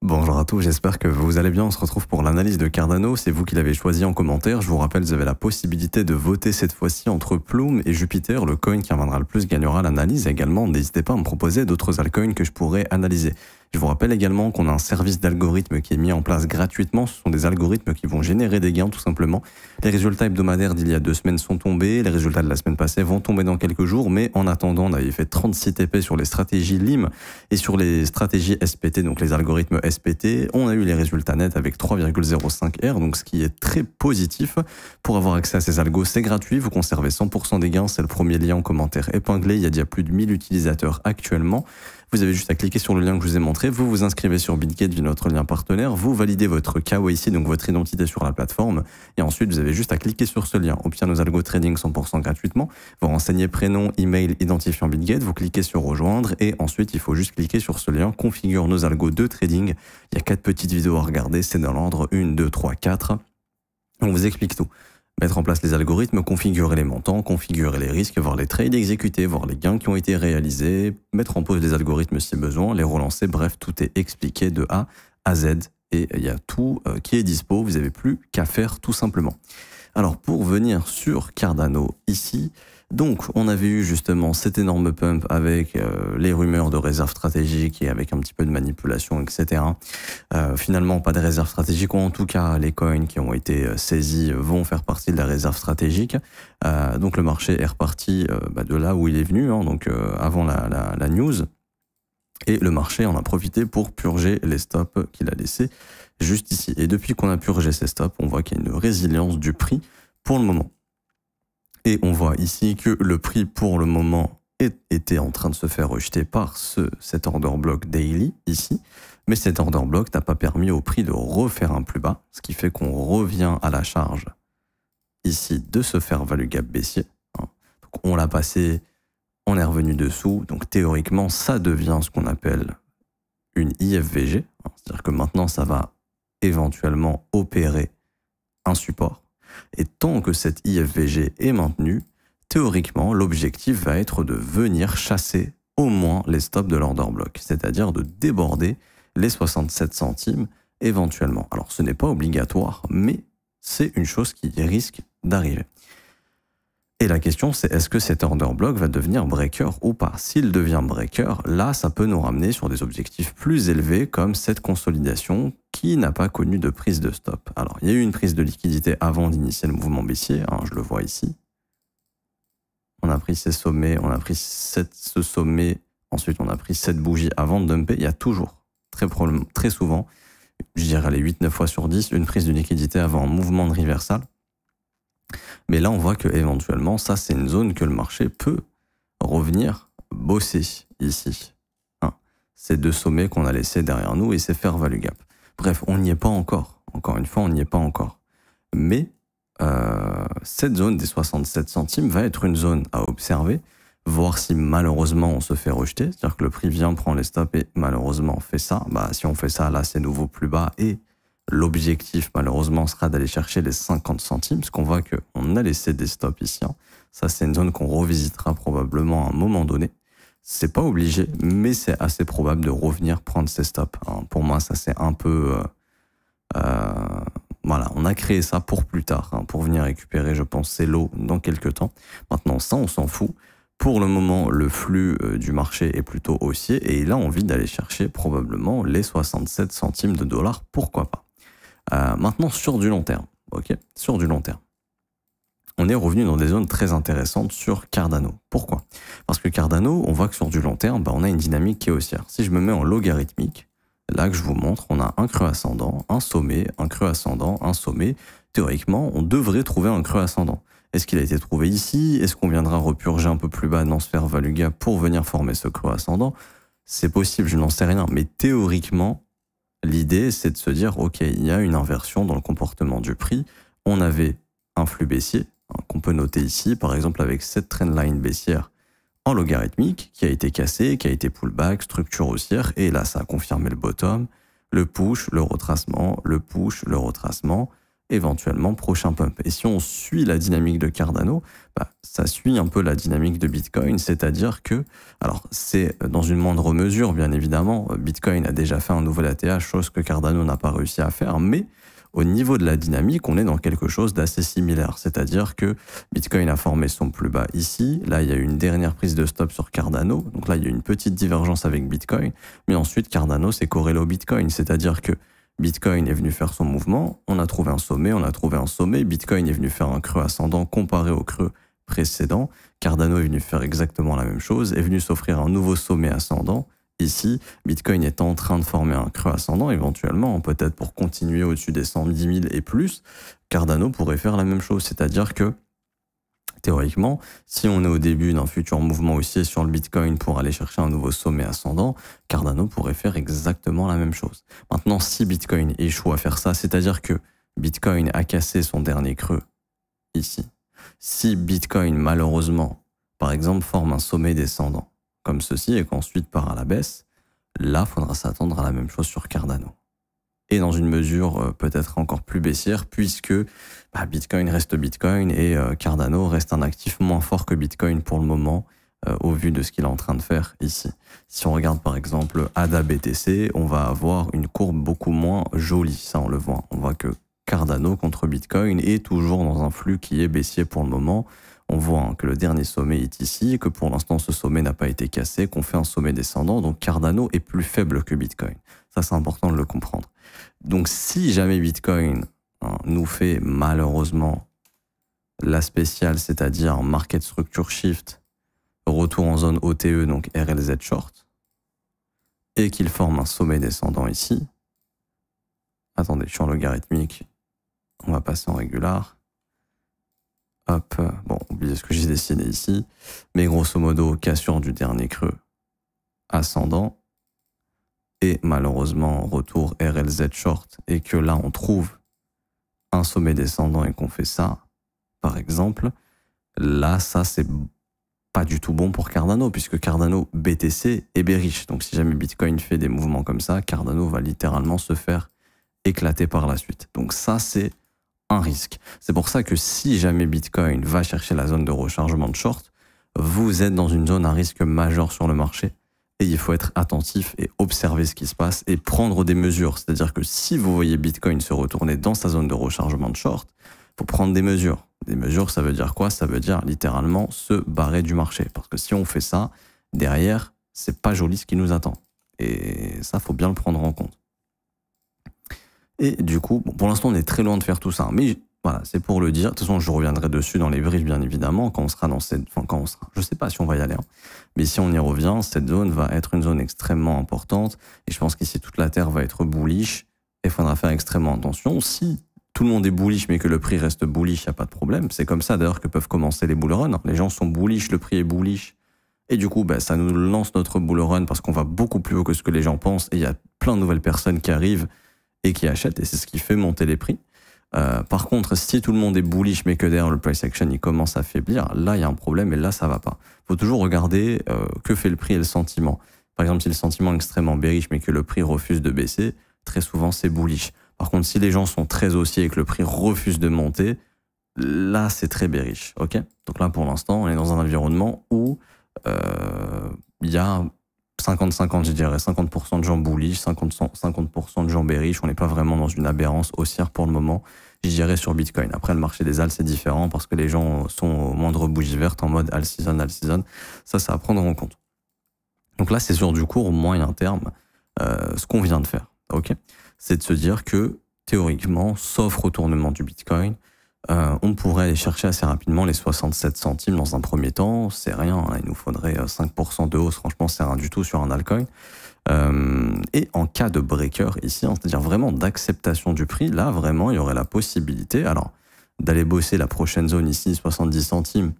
Bonjour à tous, j'espère que vous allez bien. On se retrouve pour l'analyse de Cardano. C'est vous qui l'avez choisi en commentaire. Je vous rappelle, vous avez la possibilité de voter cette fois-ci entre Plume et Jupiter. Le coin qui reviendra le plus gagnera l'analyse. Également, n'hésitez pas à me proposer d'autres altcoins que je pourrais analyser. Je vous rappelle également qu'on a un service d'algorithme qui est mis en place gratuitement. Ce sont des algorithmes qui vont générer des gains tout simplement. Les résultats hebdomadaires d'il y a 2 semaines sont tombés. Les résultats de la semaine passée vont tomber dans quelques jours. Mais en attendant, on avait fait 36 TP sur les stratégies LIM et sur les stratégies SPT, donc les algorithmes SPT. On a eu les résultats nets avec 3,05 R, donc ce qui est très positif. Pour avoir accès à ces algos, c'est gratuit. Vous conservez 100% des gains. C'est le premier lien en commentaire épinglé. Il y a déjà plus de 1000 utilisateurs actuellement. Vous avez juste à cliquer sur le lien que je vous ai montré, vous vous inscrivez sur BitGet via notre lien partenaire, vous validez votre KYC, donc votre identité sur la plateforme, et ensuite vous avez juste à cliquer sur ce lien. Obtenir nos algos trading 100% gratuitement, vous renseignez prénom, email, identifiant BitGet, vous cliquez sur rejoindre, et ensuite il faut juste cliquer sur ce lien, configure nos algos de trading. Il y a 4 petites vidéos à regarder, c'est dans l'ordre 1, 2, 3, 4. On vous explique tout. Mettre en place les algorithmes, configurer les montants, configurer les risques, voir les trades exécutés, voir les gains qui ont été réalisés, mettre en pause les algorithmes si besoin, les relancer, bref, tout est expliqué de A à Z et il y a tout qui est dispo, vous n'avez plus qu'à faire tout simplement. Alors pour venir sur Cardano ici, donc on avait eu justement cet énorme pump avec les rumeurs de réserves stratégiques et avec un petit peu de manipulation, etc. Finalement pas de réserves stratégiques, ou en tout cas les coins qui ont été saisis vont faire partie de la réserve stratégique. Donc le marché est reparti de là où il est venu, hein, donc avant la news. Et le marché en a profité pour purger les stops qu'il a laissés juste ici. Et depuis qu'on a purgé ces stops, on voit qu'il y a une résilience du prix pour le moment. Et on voit ici que le prix pour le moment était en train de se faire rejeter par cet order block daily ici. Mais cet order block n'a pas permis au prix de refaire un plus bas, ce qui fait qu'on revient à la charge ici de se faire value gap baissier. Donc on l'a passé, on est revenu dessous. Donc théoriquement, ça devient ce qu'on appelle une IFVG. C'est-à-dire que maintenant, ça va éventuellement opérer un support. Et tant que cette IFVG est maintenue, théoriquement, l'objectif va être de venir chasser au moins les stops de l'order block, c'est-à-dire de déborder les 67 centimes éventuellement. Alors ce n'est pas obligatoire, mais c'est une chose qui risque d'arriver. Et la question, c'est est-ce que cet order block va devenir breaker ou pas? S'il devient breaker, là, ça peut nous ramener sur des objectifs plus élevés comme cette consolidation qui n'a pas connu de prise de stop. Alors, il y a eu une prise de liquidité avant d'initier le mouvement baissier, hein, je le vois ici. On a pris ces sommets, on a pris ce sommet, ensuite on a pris cette bougie avant de dumper. Il y a toujours, très souvent, je dirais les 8-9 fois sur 10, une prise de liquidité avant un mouvement de reversal. Mais là, on voit que éventuellement, ça, c'est une zone que le marché peut revenir bosser ici. Hein. Ces 2 sommets qu'on a laissés derrière nous et c'est faire value gap. Bref, on n'y est pas encore. Encore une fois, on n'y est pas encore. Mais cette zone des 67 centimes va être une zone à observer, voir si malheureusement on se fait rejeter. C'est-à-dire que le prix vient, prend les stops et malheureusement on fait ça. Bah, si on fait ça, là, c'est nouveau plus bas et l'objectif, malheureusement, sera d'aller chercher les 50 centimes, parce qu'on voit qu'on a laissé des stops ici. Hein. Ça, c'est une zone qu'on revisitera probablement à un moment donné. C'est pas obligé, mais c'est assez probable de revenir prendre ces stops. Hein. Pour moi, ça, c'est un peu... voilà, on a créé ça pour plus tard, hein, pour venir récupérer, je pense, ces lots dans quelques temps. Maintenant, ça, on s'en fout. Pour le moment, le flux du marché est plutôt haussier et il a envie d'aller chercher probablement les 67 centimes de dollars, pourquoi pas. Maintenant, sur du long terme, ok, sur du long terme, on est revenu dans des zones très intéressantes sur Cardano. Pourquoi? Parce que Cardano, on voit que sur du long terme, on a une dynamique qui est haussière. Si je me mets en logarithmique, là que je vous montre, on a un creux ascendant, un sommet, un creux ascendant, un sommet. Théoriquement, on devrait trouver un creux ascendant. Est-ce qu'il a été trouvé ici? Est-ce qu'on viendra repurger un peu plus bas dans sphère value gap pour venir former ce creux ascendant? C'est possible, je n'en sais rien, mais théoriquement, l'idée, c'est de se dire, OK, il y a une inversion dans le comportement du prix. On avait un flux baissier, hein, qu'on peut noter ici, par exemple avec cette trendline baissière en logarithmique, qui a été cassée, qui a été pullback, structure haussière, et là, ça a confirmé le bottom, le push, le retracement, le push, le retracement, éventuellement prochain pump. Et si on suit la dynamique de Cardano, ça suit un peu la dynamique de Bitcoin, c'est-à-dire que, alors c'est dans une moindre mesure bien évidemment, Bitcoin a déjà fait un nouvel ATH, chose que Cardano n'a pas réussi à faire, mais au niveau de la dynamique, on est dans quelque chose d'assez similaire, c'est-à-dire que Bitcoin a formé son plus bas ici, là il y a eu une dernière prise de stop sur Cardano, donc là il y a eu une petite divergence avec Bitcoin, mais ensuite Cardano s'est corrélé au Bitcoin, c'est-à-dire que Bitcoin est venu faire son mouvement, on a trouvé un sommet, Bitcoin est venu faire un creux ascendant comparé au creux précédent, Cardano est venu faire exactement la même chose, est venu s'offrir un nouveau sommet ascendant. Ici, Bitcoin est en train de former un creux ascendant éventuellement, peut-être pour continuer au-dessus des 110 000 et plus, Cardano pourrait faire la même chose, c'est-à-dire que théoriquement, si on est au début d'un futur mouvement haussier sur le Bitcoin pour aller chercher un nouveau sommet ascendant, Cardano pourrait faire exactement la même chose. Maintenant, si Bitcoin échoue à faire ça, c'est-à-dire que Bitcoin a cassé son dernier creux ici. Si Bitcoin, malheureusement, par exemple, forme un sommet descendant, comme ceci, et qu'ensuite part à la baisse, là, il faudra s'attendre à la même chose sur Cardano. Et dans une mesure peut-être encore plus baissière, puisque Bitcoin reste Bitcoin et Cardano reste un actif moins fort que Bitcoin pour le moment, au vu de ce qu'il est en train de faire ici. Si on regarde par exemple ADA BTC, on va avoir une courbe beaucoup moins jolie, ça on le voit. On voit que Cardano contre Bitcoin est toujours dans un flux qui est baissier pour le moment. On voit que le dernier sommet est ici, que pour l'instant ce sommet n'a pas été cassé, qu'on fait un sommet descendant, donc Cardano est plus faible que Bitcoin. Ça c'est important de le comprendre. Donc si jamais Bitcoin nous fait malheureusement la spéciale, c'est-à-dire Market Structure Shift, retour en zone OTE, donc RLZ Short, et qu'il forme un sommet descendant ici, attendez, je suis en logarithmique, on va passer en régular, hop, bon, oubliez ce que j'ai dessiné ici, mais grosso modo, cassure du dernier creux ascendant, et malheureusement retour RLZ short, et que là on trouve un sommet descendant et qu'on fait ça, par exemple, là ça c'est pas du tout bon pour Cardano, puisque Cardano BTC est bearish, donc si jamais Bitcoin fait des mouvements comme ça, Cardano va littéralement se faire éclater par la suite. Donc ça c'est un risque. C'est pour ça que si jamais Bitcoin va chercher la zone de rechargement de short, vous êtes dans une zone à risque majeur sur le marché. Et il faut être attentif et observer ce qui se passe et prendre des mesures. C'est-à-dire que si vous voyez Bitcoin se retourner dans sa zone de rechargement de short, il faut prendre des mesures. Des mesures, ça veut dire quoi? Ça veut dire littéralement se barrer du marché. Parce que si on fait ça, derrière, c'est pas joli ce qui nous attend. Et ça, faut bien le prendre en compte. Et du coup, bon, pour l'instant, on est très loin de faire tout ça. Mais voilà, c'est pour le dire. De toute façon, je reviendrai dessus dans les briefs, bien évidemment, quand on sera dans cette... Enfin, quand on sera... Je sais pas si on va y aller. Hein. Mais si on y revient, cette zone va être une zone extrêmement importante. Et je pense qu'ici, toute la Terre va être bullish. Et il faudra faire extrêmement attention. Si tout le monde est bullish, mais que le prix reste bullish, il n'y a pas de problème. C'est comme ça, d'ailleurs, que peuvent commencer les bull runs. Les gens sont bullish, le prix est bullish. Et du coup, ça nous lance notre bull run parce qu'on va beaucoup plus haut que ce que les gens pensent. Et il y a plein de nouvelles personnes qui arrivent et qui achètent. Et c'est ce qui fait monter les prix. Par contre, si tout le monde est bullish, mais que derrière le price action, il commence à faiblir, là, il y a un problème et là, ça va pas. Il faut toujours regarder que fait le prix et le sentiment. Par exemple, si le sentiment est extrêmement bearish, mais que le prix refuse de baisser, très souvent, c'est bullish. Par contre, si les gens sont très haussiers et que le prix refuse de monter, là, c'est très bearish. Ok. Donc là, pour l'instant, on est dans un environnement où il y a 50-50, je dirais, 50% de gens bullish, 50% de gens bearish. On n'est pas vraiment dans une aberrance haussière pour le moment, je dirais, sur Bitcoin. Après, le marché des alts, c'est différent parce que les gens sont au moindre bougie verte en mode all season. Ça à prendre en compte. Donc là, c'est sur du court, moyen terme, ce qu'on vient de faire. Ok, c'est de se dire que, théoriquement, sauf retournement du Bitcoin, on pourrait aller chercher assez rapidement les 67 centimes dans un premier temps. C'est rien, hein, il nous faudrait 5% de hausse. Franchement, c'est rien du tout sur un altcoin. Et en cas de breaker ici, hein, c'est-à-dire vraiment d'acceptation du prix, là, vraiment, il y aurait la possibilité alors d'aller bosser la prochaine zone ici, 70 centimes,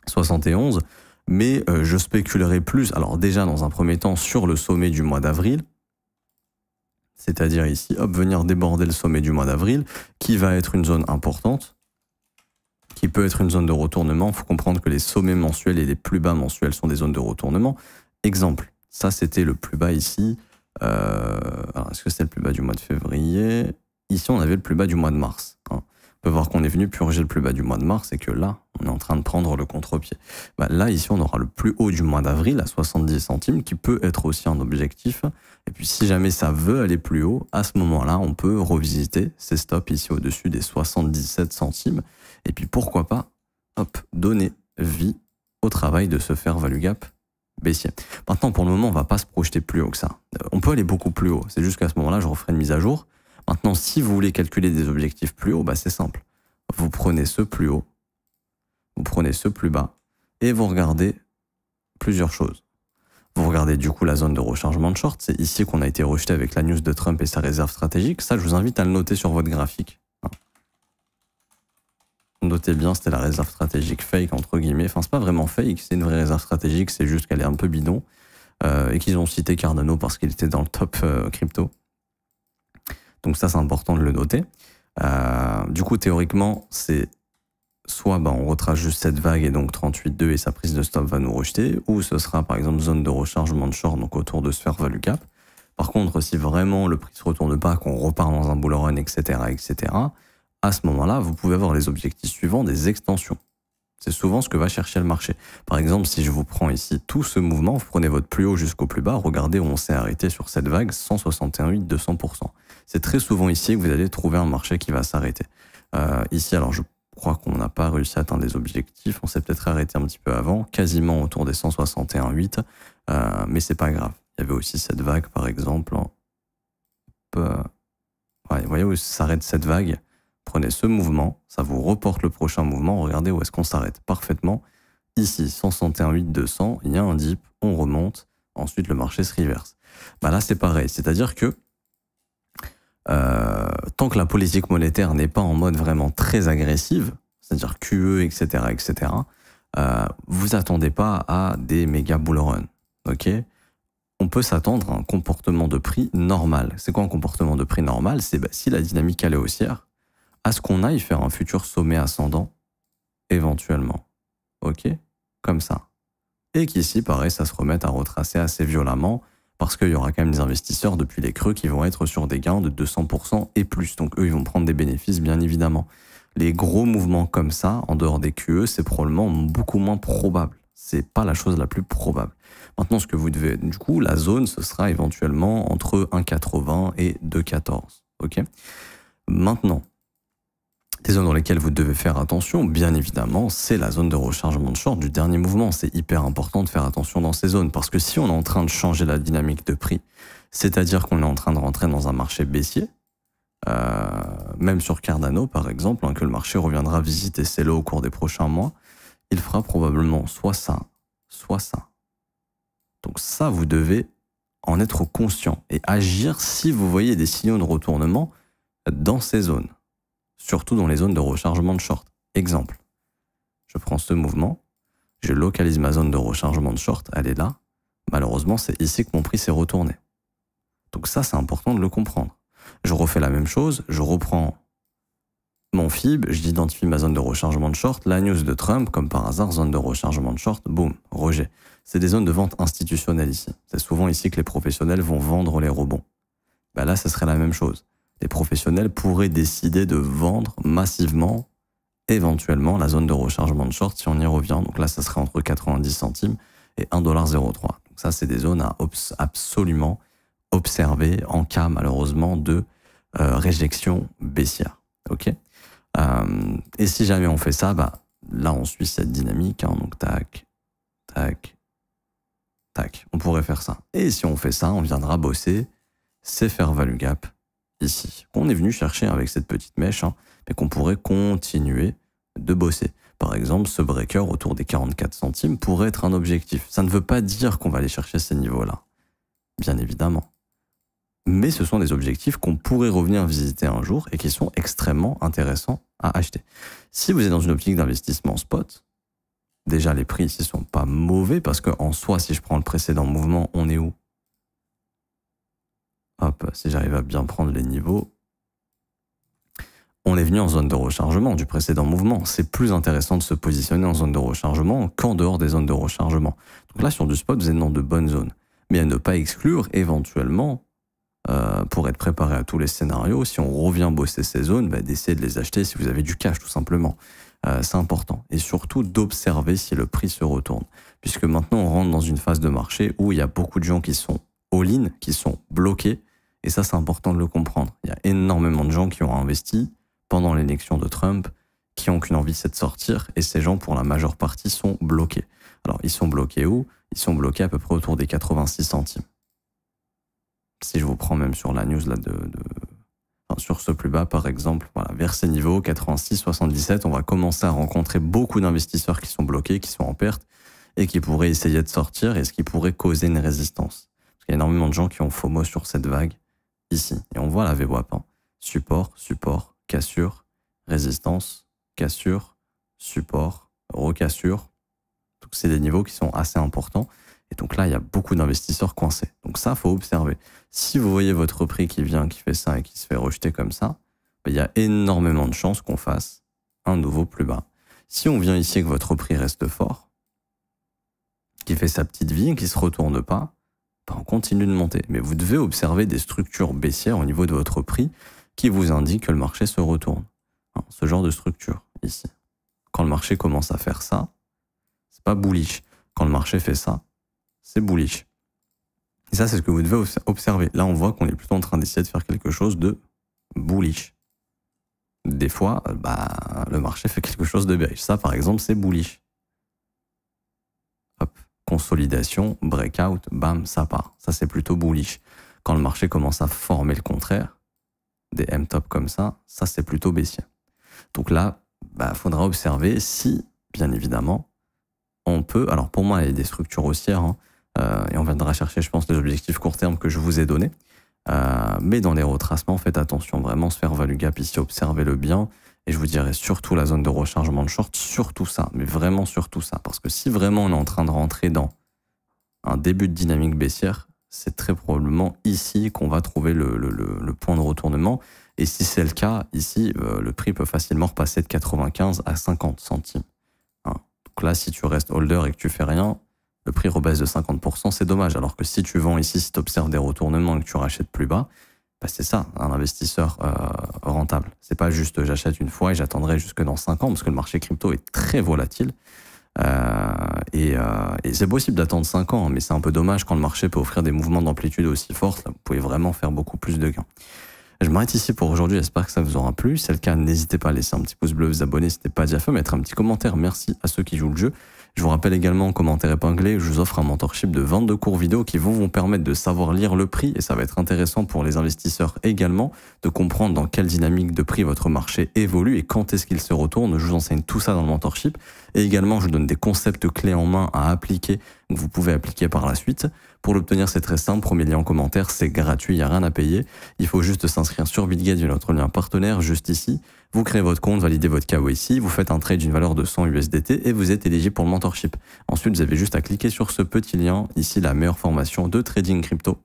71. Mais je spéculerai plus, alors déjà dans un premier temps, sur le sommet du mois d'avril, c'est-à-dire ici, hop, venir déborder le sommet du mois d'avril, qui va être une zone importante, qui peut être une zone de retournement. Il faut comprendre que les sommets mensuels et les plus bas mensuels sont des zones de retournement. Exemple, ça c'était le plus bas ici. Alors, est-ce que c'était le plus bas du mois de février? Ici, on avait le plus bas du mois de mars. Hein. On peut voir qu'on est venu purger le plus bas du mois de mars et que là, on est en train de prendre le contre-pied. Là, ici, on aura le plus haut du mois d'avril à 70 centimes qui peut être aussi un objectif. Et puis, si jamais ça veut aller plus haut, à ce moment-là, on peut revisiter ces stops ici au-dessus des 77 centimes. Et puis, pourquoi pas, hop, donner vie au travail de ce fair value gap baissier. Maintenant, pour le moment, on ne va pas se projeter plus haut que ça. On peut aller beaucoup plus haut. C'est juste qu'à ce moment-là, je referai une mise à jour. Maintenant, si vous voulez calculer des objectifs plus hauts, c'est simple. Vous prenez ce plus haut, vous prenez ce plus bas, et vous regardez plusieurs choses. Vous regardez du coup la zone de rechargement de short. C'est ici qu'on a été rejeté avec la news de Trump et sa réserve stratégique. Ça, je vous invite à le noter sur votre graphique. Notez bien, c'était la réserve stratégique fake, entre guillemets. Enfin, c'est pas vraiment fake, c'est une vraie réserve stratégique, c'est juste qu'elle est un peu bidon. Et qu'ils ont cité Cardano parce qu'il était dans le top crypto. Donc ça, c'est important de le noter. Du coup, théoriquement, c'est soit on retrace juste cette vague et donc 38,2 et sa prise de stop va nous rejeter, ou ce sera par exemple zone de rechargement de short, donc autour de ce fair value gap. Par contre, si vraiment le prix ne se retourne pas, qu'on repart dans un bull run, etc., à ce moment-là, vous pouvez avoir les objectifs suivants des extensions. C'est souvent ce que va chercher le marché. Par exemple, si je vous prends ici tout ce mouvement, vous prenez votre plus haut jusqu'au plus bas, regardez où on s'est arrêté sur cette vague, 161,8, 200%. C'est très souvent ici que vous allez trouver un marché qui va s'arrêter. Ici, alors je crois qu'on n'a pas réussi à atteindre les objectifs, on s'est peut-être arrêté un petit peu avant, quasiment autour des 161,8, mais c'est pas grave. Il y avait aussi cette vague, par exemple. Vous voyez où s'arrête cette vague? Prenez ce mouvement, ça vous reporte le prochain mouvement, regardez où est-ce qu'on s'arrête parfaitement. Ici, 161,8, 200, il y a un dip, on remonte, ensuite le marché se reverse. Là, c'est pareil, c'est-à-dire que tant que la politique monétaire n'est pas en mode vraiment très agressive, c'est-à-dire QE, etc., vous attendez pas à des méga bull run, ok? On peut s'attendre à un comportement de prix normal. C'est quoi un comportement de prix normal? C'est si la dynamique elle est haussière, à ce qu'on aille faire un futur sommet ascendant, éventuellement. Ok? Comme ça. Et qu'ici, pareil, ça se remette à retracer assez violemment, parce qu'il y aura quand même des investisseurs depuis les creux qui vont être sur des gains de 200% et plus. Donc eux, ils vont prendre des bénéfices, bien évidemment. Les gros mouvements comme ça, en dehors des QE, c'est probablement beaucoup moins probable. C'est pas la chose la plus probable. Maintenant, ce que vous devez... Du coup, la zone, ce sera éventuellement entre 1,80 et 2,14. Ok? Maintenant, des zones dans lesquelles vous devez faire attention, bien évidemment, c'est la zone de rechargement de short du dernier mouvement. C'est hyper important de faire attention dans ces zones, parce que si on est en train de changer la dynamique de prix, c'est-à-dire qu'on est en train de rentrer dans un marché baissier, même sur Cardano par exemple, que le marché reviendra visiter ses lows au cours des prochains mois, il fera probablement soit ça, soit ça. Donc ça, vous devez en être conscient et agir si vous voyez des signaux de retournement dans ces zones. Surtout dans les zones de rechargement de short. Exemple, je prends ce mouvement, je localise ma zone de rechargement de short, elle est là. Malheureusement, c'est ici que mon prix s'est retourné. Donc ça, c'est important de le comprendre. Je refais la même chose, je reprends mon FIB, j'identifie ma zone de rechargement de short, la news de Trump, comme par hasard, zone de rechargement de short, boum, rejet. C'est des zones de vente institutionnelle ici. C'est souvent ici que les professionnels vont vendre les rebonds. Là, ce serait la même chose. Les professionnels pourraient décider de vendre massivement, éventuellement, la zone de rechargement de short si on y revient. Donc là, ça serait entre 90 centimes et 1,03 $. Donc ça, c'est des zones à absolument observer en cas, malheureusement, de réjection baissière. Ok? Et si jamais on fait ça, là, on suit cette dynamique. Donc tac, tac, tac. On pourrait faire ça. Et si on fait ça, on viendra bosser ces fair value gap ici, qu'on est venu chercher avec cette petite mèche, mais qu'on pourrait continuer de bosser. Par exemple, ce breaker autour des 44 centimes pourrait être un objectif. Ça ne veut pas dire qu'on va aller chercher ces niveaux-là, bien évidemment. Mais ce sont des objectifs qu'on pourrait revenir visiter un jour et qui sont extrêmement intéressants à acheter. Si vous êtes dans une optique d'investissement spot, déjà les prix ici sont pas mauvais parce qu'en soi, si je prends le précédent mouvement, on est où? Hop, si j'arrive à bien prendre les niveaux, on est venu en zone de rechargement du précédent mouvement. C'est plus intéressant de se positionner en zone de rechargement qu'en dehors des zones de rechargement. Donc là, sur du spot, vous êtes dans de bonnes zones. Mais à ne pas exclure, éventuellement, pour être préparé à tous les scénarios. Si on revient bosser ces zones, d'essayer de les acheter si vous avez du cash, tout simplement. C'est important. Et surtout d'observer si le prix se retourne. Puisque maintenant, on rentre dans une phase de marché où il y a beaucoup de gens qui sont all-in, qui sont bloqués. Et ça, c'est important de le comprendre. Il y a énormément de gens qui ont investi pendant l'élection de Trump, qui n'ont qu'une envie, c'est de sortir. Et ces gens, pour la majeure partie, sont bloqués. Alors, ils sont bloqués où? Ils sont bloqués à peu près autour des 86 centimes. Si je vous prends même sur la news là sur ce plus bas par exemple, voilà, vers ces niveaux 86-77, on va commencer à rencontrer beaucoup d'investisseurs qui sont bloqués, qui sont en perte et qui pourraient essayer de sortir et ce qui pourrait causer une résistance. Parce qu'il y a énormément de gens qui ont FOMO sur cette vague ici. Et on voit la VWAP, hein. Support, cassure, résistance, cassure, support, recassure. Donc c'est des niveaux qui sont assez importants. Et donc là, il y a beaucoup d'investisseurs coincés. Donc ça, faut observer. Si vous voyez votre prix qui vient, qui fait ça et qui se fait rejeter comme ça, il y a énormément de chances qu'on fasse un nouveau plus bas. Si on vient ici et que votre prix reste fort, qui fait sa petite vie, qui ne se retourne pas, on continue de monter. Mais vous devez observer des structures baissières au niveau de votre prix qui vous indiquent que le marché se retourne. Ce genre de structure, ici. Quand le marché commence à faire ça, c'est pas bullish. Quand le marché fait ça, c'est bullish. Et ça, c'est ce que vous devez observer. Là, on voit qu'on est plutôt en train d'essayer de faire quelque chose de bullish. Des fois, le marché fait quelque chose de bearish. Ça, par exemple, c'est bullish. Hop, consolidation, breakout, bam, ça part. Ça, c'est plutôt bullish. Quand le marché commence à former le contraire, des M-top comme ça c'est plutôt baissier. Donc là, faudra observer si, bien évidemment, on peut... Alors, pour moi, il y a des structures haussières, hein, et on viendra chercher, je pense, les objectifs court terme que je vous ai donnés. Mais dans les retracements, faites attention, vraiment se faire value gap ici, observez-le bien. Et je vous dirais surtout la zone de rechargement de short, surtout ça, mais vraiment surtout ça. Parce que si vraiment on est en train de rentrer dans un début de dynamique baissière, c'est très probablement ici qu'on va trouver le point de retournement. Et si c'est le cas, ici, le prix peut facilement repasser de 95 à 50 centimes. Hein. Donc là, si tu restes holder et que tu fais rien, le prix rebaisse de 50%, c'est dommage. Alors que si tu vends ici, si tu observes des retournements et que tu rachètes plus bas, c'est ça, un investisseur rentable. C'est pas juste j'achète une fois et j'attendrai jusque dans 5 ans, parce que le marché crypto est très volatile. Et c'est possible d'attendre 5 ans, mais c'est un peu dommage quand le marché peut offrir des mouvements d'amplitude aussi forts. Là, vous pouvez vraiment faire beaucoup plus de gains. Je m'arrête ici pour aujourd'hui, j'espère que ça vous aura plu. Si c'est le cas, n'hésitez pas à laisser un petit pouce bleu, vous abonner si ce n'était pas déjà fait, mettre un petit commentaire. Merci à ceux qui jouent le jeu. Je vous rappelle également en commentaire épinglé, je vous offre un mentorship de 22 cours vidéo qui vont vous permettre de savoir lire le prix, et ça va être intéressant pour les investisseurs également, de comprendre dans quelle dynamique de prix votre marché évolue et quand est-ce qu'il se retourne. Je vous enseigne tout ça dans le mentorship. Et également, je vous donne des concepts clés en main à appliquer, que vous pouvez appliquer par la suite. Pour l'obtenir, c'est très simple. Premier lien en commentaire, c'est gratuit, il n'y a rien à payer. Il faut juste s'inscrire sur Bitget via notre lien partenaire, juste ici. Vous créez votre compte, validez votre KYC, vous faites un trade d'une valeur de 100 USDT et vous êtes éligible pour le mentorship. Ensuite, vous avez juste à cliquer sur ce petit lien, ici la meilleure formation de trading crypto.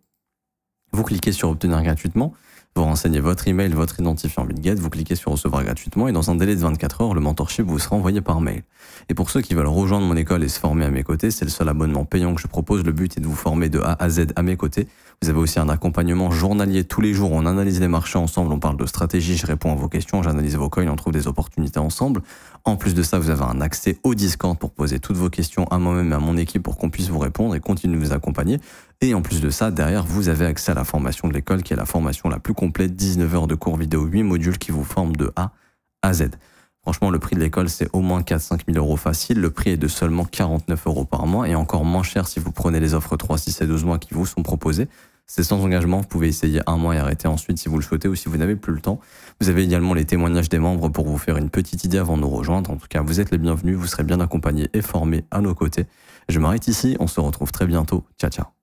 Vous cliquez sur obtenir gratuitement, vous renseignez votre email, votre identifiant Bitget, vous cliquez sur recevoir gratuitement et dans un délai de 24 heures, le mentorship vous sera envoyé par mail. Et pour ceux qui veulent rejoindre mon école et se former à mes côtés, c'est le seul abonnement payant que je propose. Le but est de vous former de A à Z à mes côtés. Vous avez aussi un accompagnement journalier tous les jours. On analyse les marchés ensemble, on parle de stratégie, je réponds à vos questions, j'analyse vos coins, on trouve des opportunités ensemble. En plus de ça, vous avez un accès au Discord pour poser toutes vos questions à moi-même et à mon équipe pour qu'on puisse vous répondre et continuer de vous accompagner. Et en plus de ça, derrière, vous avez accès à la formation de l'école qui est la formation la plus complète, 19 heures de cours vidéo, 8 modules qui vous forment de A à Z. Franchement, le prix de l'école, c'est au moins 4-5 000 euros facile. Le prix est de seulement 49 euros par mois et encore moins cher si vous prenez les offres 3, 6 et 12 mois qui vous sont proposées. C'est sans engagement, vous pouvez essayer un mois et arrêter ensuite si vous le souhaitez ou si vous n'avez plus le temps. Vous avez également les témoignages des membres pour vous faire une petite idée avant de nous rejoindre. En tout cas, vous êtes les bienvenus, vous serez bien accompagnés et formés à nos côtés. Je m'arrête ici, on se retrouve très bientôt. Ciao, ciao.